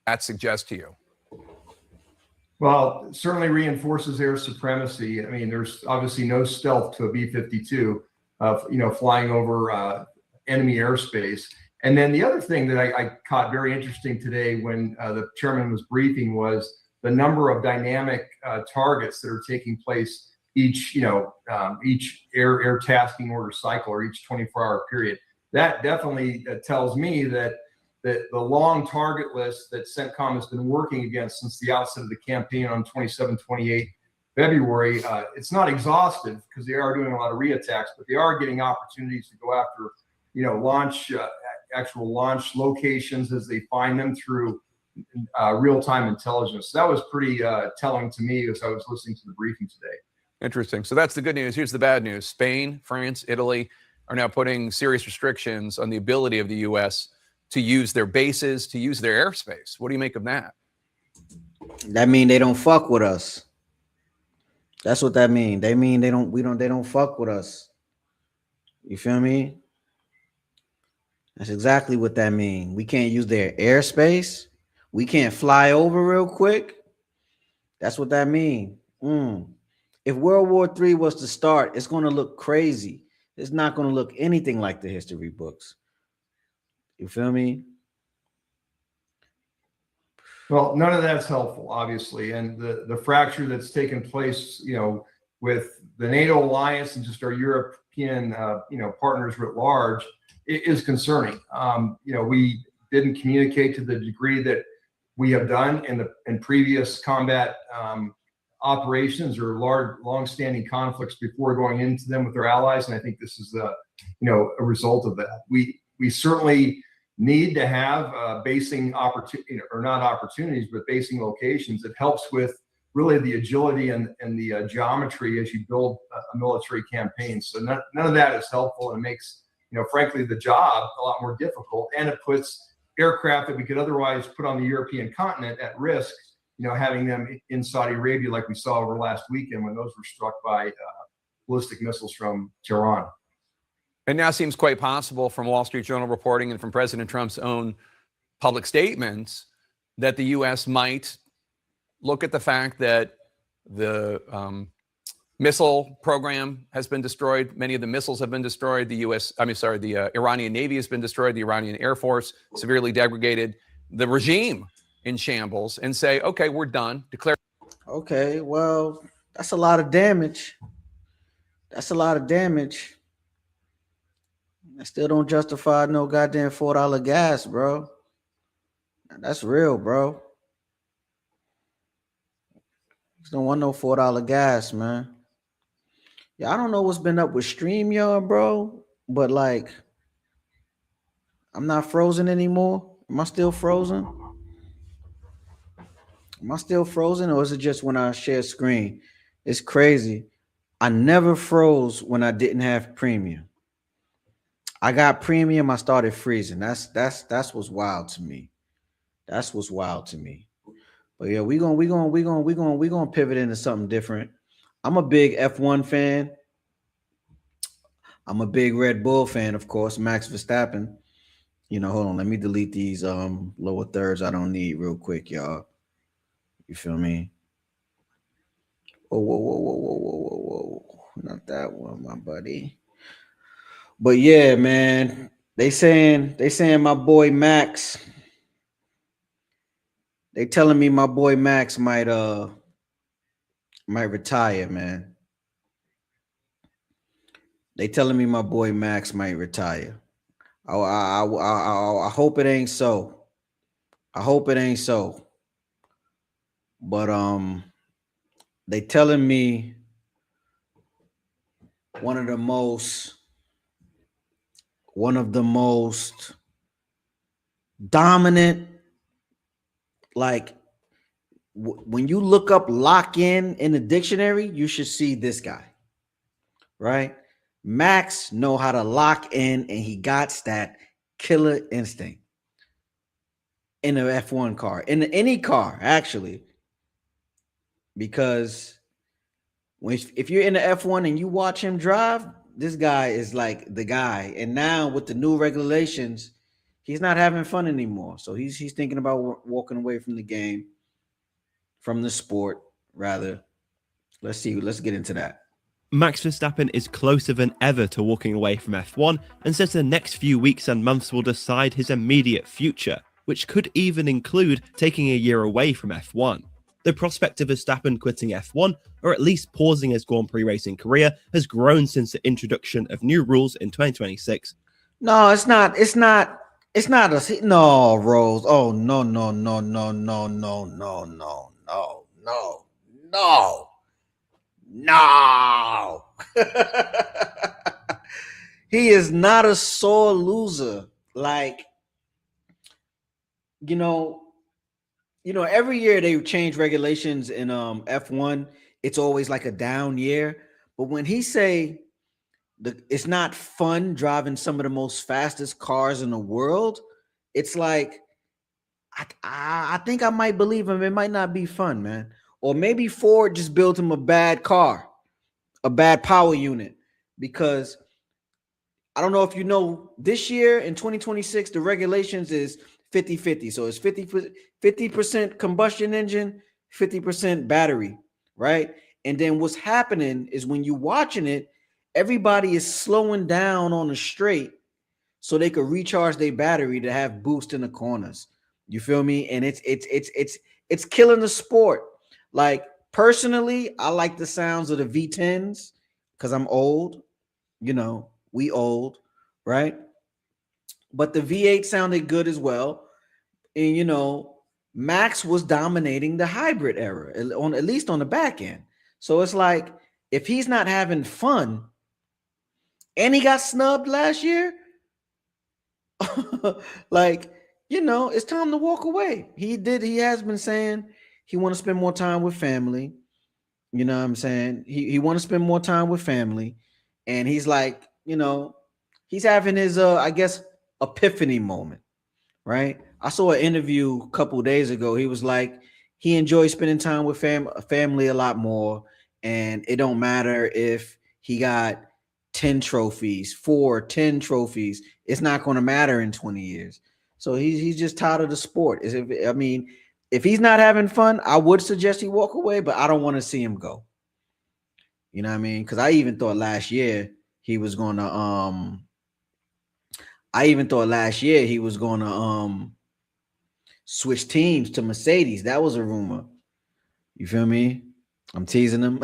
That suggests to you? Well, it certainly reinforces air supremacy. I mean, there's obviously no stealth to a B-52, you know, flying over enemy airspace. And then the other thing that I caught very interesting today when the chairman was briefing was the number of dynamic targets that are taking place each air tasking order cycle or each 24-hour period. That definitely tells me that the long target list that CENTCOM has been working against since the outset of the campaign on 27, 28 February, it's not exhaustive because they are doing a lot of reattacks, but they are getting opportunities to go after, you know, actual launch locations as they find them through real-time intelligence. That was pretty telling to me as I was listening to the briefing today. Interesting. So that's the good news. Here's the bad news. Spain, France, Italy are now putting serious restrictions on the ability of the U.S. to use their bases, to use their airspace. What do you make of that? That mean they don't fuck with us. That's what that mean. They mean they don't fuck with us. You feel me? That's exactly what that mean. We can't use their airspace. We can't fly over real quick. That's what that mean. If World War III was to start, it's going to look crazy. It's not going to look anything like the history books. You feel me? Well, none of that's helpful, obviously. And the fracture that's taken place, you know, with the NATO alliance and just our European, partners writ large is concerning. We didn't communicate to the degree that we have done in previous combat operations or long-standing conflicts before going into them with our allies. And I think this is a result of that. We certainly need to have basing opportunity, or not opportunities, but basing locations. It helps with really the agility and the geometry as you build a military campaign. So none of that is helpful, and makes, frankly, the job a lot more difficult. And it puts aircraft that we could otherwise put on the European continent at risk having them in Saudi Arabia like we saw over last weekend when those were struck by ballistic missiles from Tehran. It now seems quite possible from Wall Street Journal reporting and from President Trump's own public statements that the U.S. might look at the fact that the missile program has been destroyed. Many of the missiles have been destroyed. The Iranian Navy has been destroyed. The Iranian Air Force severely degraded. The regime in shambles, and say, okay, we're done. Declare. Okay, well, that's a lot of damage. That's a lot of damage. I still don't justify no goddamn $4 gas, bro. That's real, bro. Just don't want no $4 gas, man. Yeah, I don't know what's been up with StreamYard, bro, but like, I'm not frozen anymore. Am I still frozen? Am I still frozen, or is it just when I share screen? It's crazy. I never froze when I didn't have premium. I got premium, I started freezing. That's what's wild to me. That's what's wild to me. But yeah, we're gonna pivot into something different. I'm a big F1 fan. I'm a big Red Bull fan, of course, Max Verstappen. Hold on, let me delete these lower thirds I don't need real quick, y'all. You feel me? Whoa. Not that one, my buddy. But yeah, man, they saying my boy Max. They telling me my boy Max might retire, man. They telling me my boy Max might retire. I hope it ain't so. I hope it ain't so. But they telling me one of the most dominant, like when you look up lock in the dictionary, you should see this guy, right? Max know how to lock in, and he got that killer instinct in an F1 car, in any car, actually. Because if you're in the F1 and you watch him drive, this guy is like the guy. And now with the new regulations, he's not having fun anymore. So he's thinking about walking away from the game, from the sport, rather. Let's see. Let's get into that. Max Verstappen is closer than ever to walking away from F1 and says the next few weeks and months will decide his immediate future, which could even include taking a year away from F1. The prospect of Verstappen quitting F1, or at least pausing his Grand Prix racing career, has grown since the introduction of new rules in 2026. No, it's not no, Rose. Oh, no. He is not a sore loser. Like, every year they change regulations in F1. It's always like a down year. But when he say it's not fun driving some of the most fastest cars in the world, it's like, I think I might believe him. It might not be fun, man. Or maybe Ford just built him a bad car, a bad power unit. Because I don't know if you know, this year in 2026, the regulations is 50-50. So it's 50% combustion engine, 50% battery, right? And then what's happening is when you're watching it, everybody is slowing down on the straight so they could recharge their battery to have boost in the corners. You feel me? And it's killing the sport. Like, personally, I like the sounds of the V10s because I'm old. We old, right? But the V8 sounded good as well. And, Max was dominating the hybrid era, at least on the back end. So it's like, if he's not having fun, and he got snubbed last year, like, it's time to walk away. He has been saying he want to spend more time with family. You know what I'm saying? He want to spend more time with family. And he's like, he's having his, I guess, epiphany moment, right? I saw an interview a couple of days ago. He was like, he enjoys spending time with family a lot more, and it don't matter if he got 10 trophies, 10 trophies. It's not going to matter in 20 years. So he's just tired of the sport. If he's not having fun, I would suggest he walk away, but I don't want to see him go. You know what I mean? Because I even thought last year he was going to switch teams to Mercedes. That was a rumor. You feel me? I'm teasing him.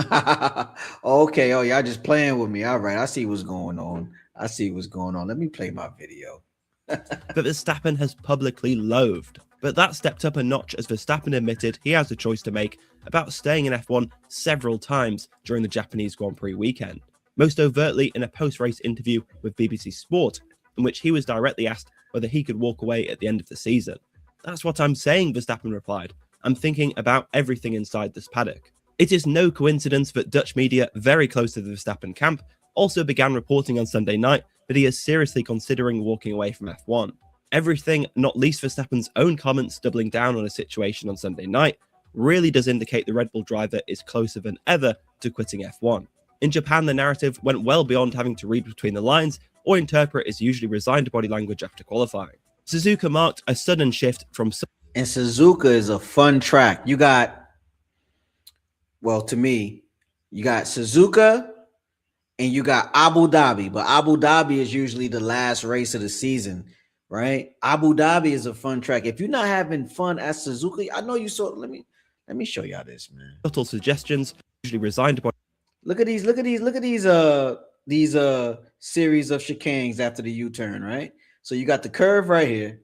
Okay. Oh, y'all just playing with me. All right. I see what's going on. Let me play my video. But Verstappen has publicly loathed. But that stepped up a notch as Verstappen admitted he has a choice to make about staying in F1 several times during the Japanese Grand Prix weekend, most overtly in a post-race interview with BBC Sport, in which he was directly asked whether he could walk away at the end of the season. That's what I'm saying, Verstappen replied. I'm thinking about everything inside this paddock. It is no coincidence that Dutch media very close to the Verstappen camp also began reporting on Sunday night that he is seriously considering walking away from F1. Everything, not least Verstappen's own comments doubling down on a situation on Sunday night, really does indicate the Red Bull driver is closer than ever to quitting F1. In Japan, the narrative went well beyond having to read between the lines or interpret his usually resigned body language after qualifying. Suzuka marked a sudden shift from... And Suzuka is a fun track. To me, you got Suzuka and you got Abu Dhabi, but Abu Dhabi is usually the last race of the season, right? Abu Dhabi is a fun track. If you're not having fun at Suzuka, I know you saw. Let me show y'all this, man. Subtle suggestions, usually resigned body. Look at these series of chicanes after the U-turn, right? So you got the curve right here,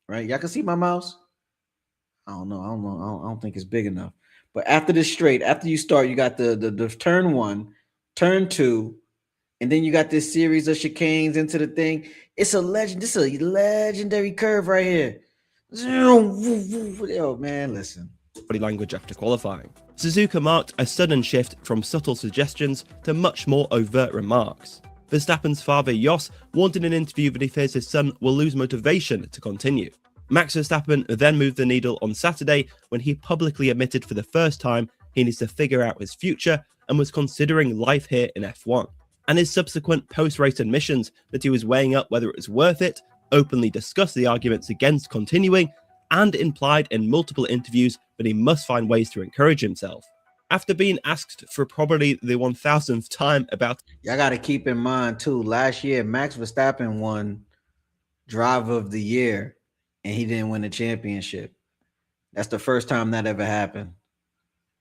right? Y'all can see my mouse. I don't know. I don't think it's big enough. But after the straight, after you start, you got the turn 1, turn 2, and then you got this series of chicanes into the thing. It's a legend. This is a legendary curve right here. Yo, man, listen. Body language after qualifying. Suzuka marked a sudden shift from subtle suggestions to much more overt remarks. Verstappen's father Jos warned in an interview that he fears his son will lose motivation to continue. Max Verstappen then moved the needle on Saturday when he publicly admitted for the first time he needs to figure out his future and was considering life here in F1. And his subsequent post-race admissions that he was weighing up whether it was worth it, openly discussed the arguments against continuing, and implied in multiple interviews that he must find ways to encourage himself. After being asked for probably the 1000th time about... Y'all got to keep in mind, too, last year, Max Verstappen won Driver of the Year, and he didn't win the championship. That's the first time that ever happened,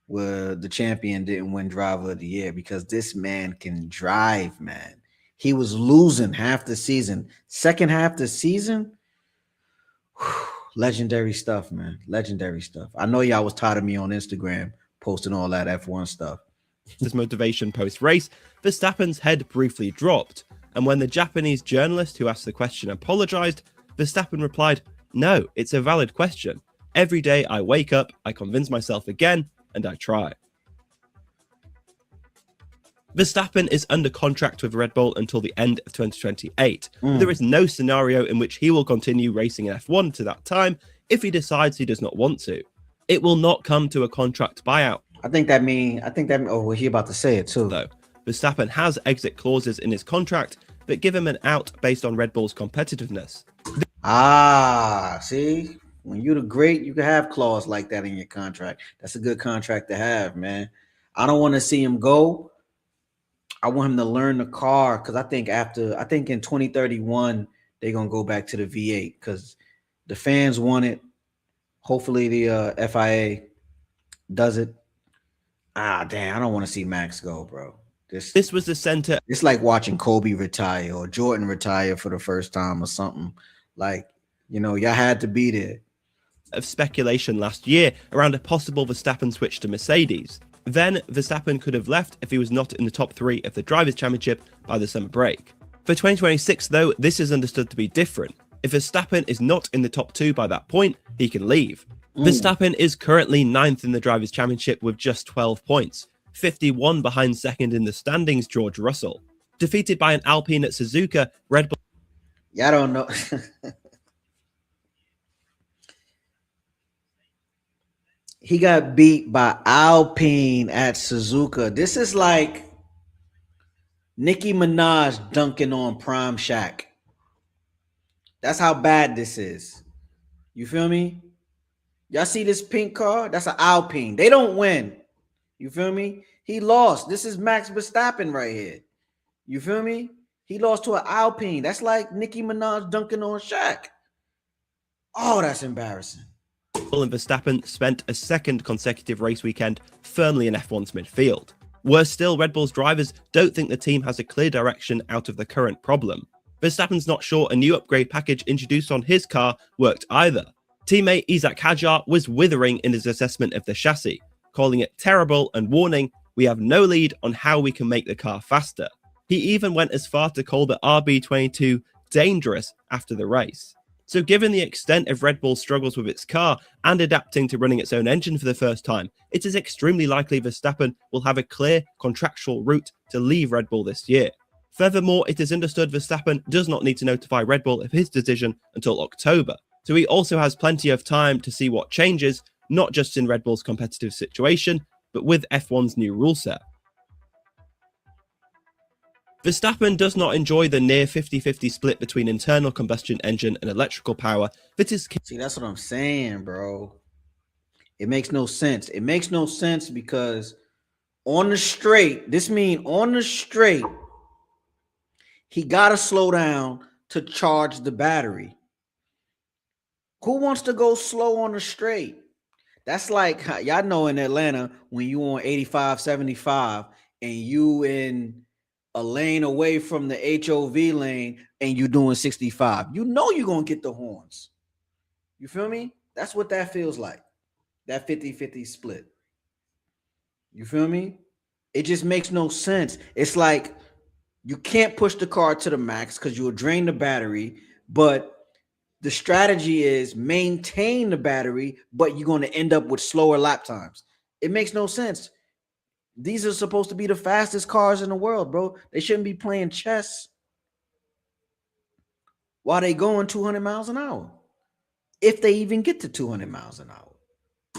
where the champion didn't win Driver of the Year, because this man can drive, man. He was losing half the season. Second half the season, legendary stuff, man. Legendary stuff. I know y'all was tired of me on Instagram posting all that F1 stuff. His motivation post-race, Verstappen's head briefly dropped, and when the Japanese journalist who asked the question apologized, Verstappen replied, "No, it's a valid question. Every day I wake up, I convince myself again, and I try." Verstappen is under contract with Red Bull until the end of 2028. There is no scenario in which he will continue racing in F1 to that time if he decides he does not want to. It will not come to a contract buyout. I think that oh, well, he about to say it too. Though Verstappen has exit clauses in his contract that give him an out based on Red Bull's competitiveness. See? When you're the great, you can have clause like that in your contract. That's a good contract to have, man. I don't want to see him go. I want him to learn the car, because I think in 2031, they're going to go back to the V8 because the fans want it. Hopefully the FIA does it. Damn, I don't want to see Max go, bro. This was the center. It's like watching Kobe retire or Jordan retire for the first time or something. Like, y'all had to be there. Of speculation last year around a possible Verstappen switch to Mercedes. Then Verstappen could have left if he was not in the top 3 of the Drivers' Championship by the summer break. For 2026, though, this is understood to be different. If Verstappen is not in the top 2 by that point, he can leave. Verstappen is currently 9th in the Drivers' Championship with just 12 points, 51 behind second in the standings George Russell. Defeated by an Alpine at Suzuka, Red Bull... Y'all don't know. He got beat by Alpine at Suzuka. This is like Nicki Minaj dunking on Prime Shack. That's how bad this is. You feel me? Y'all see this pink car? That's an Alpine. They don't win. You feel me? He lost. This is Max Verstappen right here. You feel me? He lost to an Alpine. That's like Nicki Minaj dunking on Shaq. Oh, that's embarrassing. And Verstappen spent a second consecutive race weekend firmly in F1's midfield. Worse still, Red Bull's drivers don't think the team has a clear direction out of the current problem. Verstappen's not sure a new upgrade package introduced on his car worked either. Teammate Isaac Hadjar was withering in his assessment of the chassis, calling it terrible and warning, "We have no lead on how we can make the car faster." He even went as far to call the RB22 dangerous after the race. So given the extent of Red Bull's struggles with its car and adapting to running its own engine for the first time, it is extremely likely Verstappen will have a clear contractual route to leave Red Bull this year. Furthermore, it is understood Verstappen does not need to notify Red Bull of his decision until October, so he also has plenty of time to see what changes, not just in Red Bull's competitive situation, but with F1's new rule set. Verstappen does not enjoy the near 50-50 split between internal combustion engine and electrical power that is... See, that's what I'm saying, bro. It makes no sense. It makes no sense because on the straight, he got to slow down to charge the battery. Who wants to go slow on the straight? That's like, y'all know in Atlanta, when you on 85, 75 and you in a lane away from the HOV lane and you doing 65. You know you're going to get the horns. You feel me? That's what that feels like. That 50-50 split. You feel me? It just makes no sense. It's like you can't push the car to the max because you'll drain the battery, but the strategy is maintain the battery, but you're going to end up with slower lap times. It makes no sense. These are supposed to be the fastest cars in the world, bro. They shouldn't be playing chess while they going 200 miles an hour, if they even get to 200 miles an hour.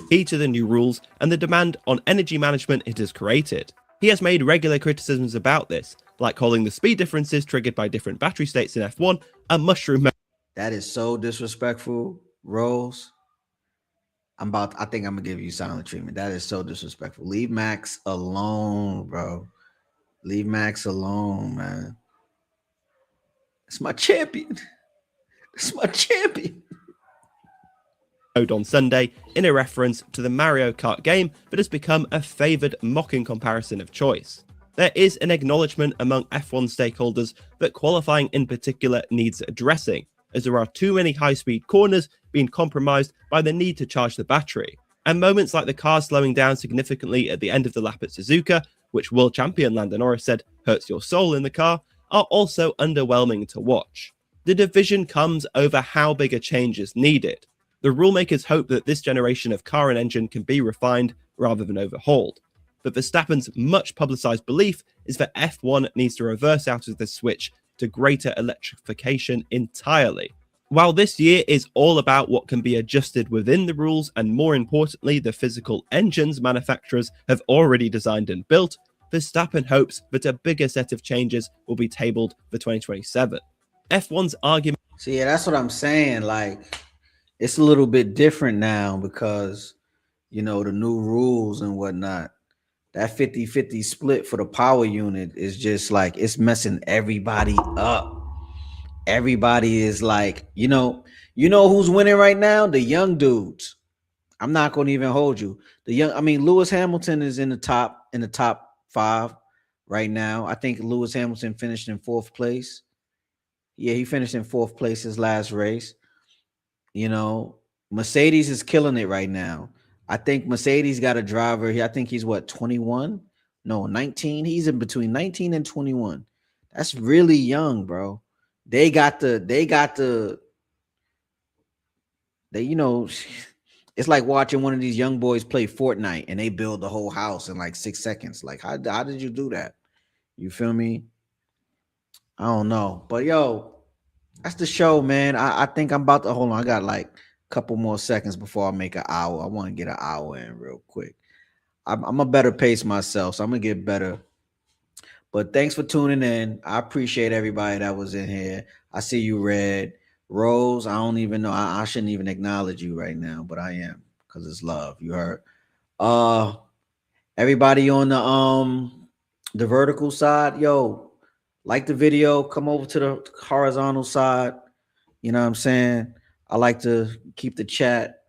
Key to the new rules and the demand on energy management it has created. He has made regular criticisms about this, like calling the speed differences triggered by different battery states in F1 a mushroom. That is so disrespectful, Rose. I think I'm gonna give you silent treatment. That is so disrespectful. Leave Max alone, bro. Leave Max alone, man. It's my champion. It's my champion. On Sunday in a reference to the Mario Kart game that has become a favoured mocking comparison of choice. There is an acknowledgement among F1 stakeholders that qualifying in particular needs addressing, as there are too many high-speed corners being compromised by the need to charge the battery, and moments like the car slowing down significantly at the end of the lap at Suzuka, which world champion Lando Norris said hurts your soul in the car, are also underwhelming to watch. The division comes over how big a change is needed. The rulemakers hope that this generation of car and engine can be refined rather than overhauled, but Verstappen's much publicized belief is that F1 needs to reverse out of the switch to greater electrification entirely. While this year is all about what can be adjusted within the rules and more importantly the physical engines manufacturers have already designed and built, Verstappen hopes that a bigger set of changes will be tabled for 2027. F1's argument... See, yeah, that's what I'm saying. Like, it's a little bit different now because, you know, the new rules and whatnot. That 50-50 split for the power unit is just like, it's messing everybody up. Everybody is like, you know who's winning right now? The young dudes. I'm not going to even hold you. Lewis Hamilton is in the top 5 right now. I think Lewis Hamilton finished in 4th place. Yeah, he finished in 4th place his last race. You know, Mercedes is killing it right now. I think Mercedes got a driver here. I think he's 21? No, 19. He's in between 19 and 21. That's really young, bro. They you know, it's like watching one of these young boys play Fortnite and they build the whole house in like 6 seconds. Like, how did you do that? You feel me? I don't know. But yo, that's the show, man. I think I'm about to hold on. I got like a couple more seconds before I make an hour. I want to get an hour in real quick. I'm a better pace myself, so I'm gonna get better. But thanks for tuning in. I appreciate everybody that was in here. I see you, Red. Rose, I don't even know. I shouldn't even acknowledge you right now, but I am because it's love. You heard. Everybody on the vertical side, yo, like the video, come over to the horizontal side. You know what I'm saying? I like to keep the chat,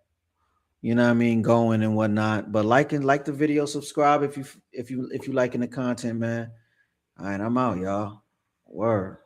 you know what I mean, going and whatnot. But like the video, subscribe if you liking the content, man. All right, I'm out, y'all. Word.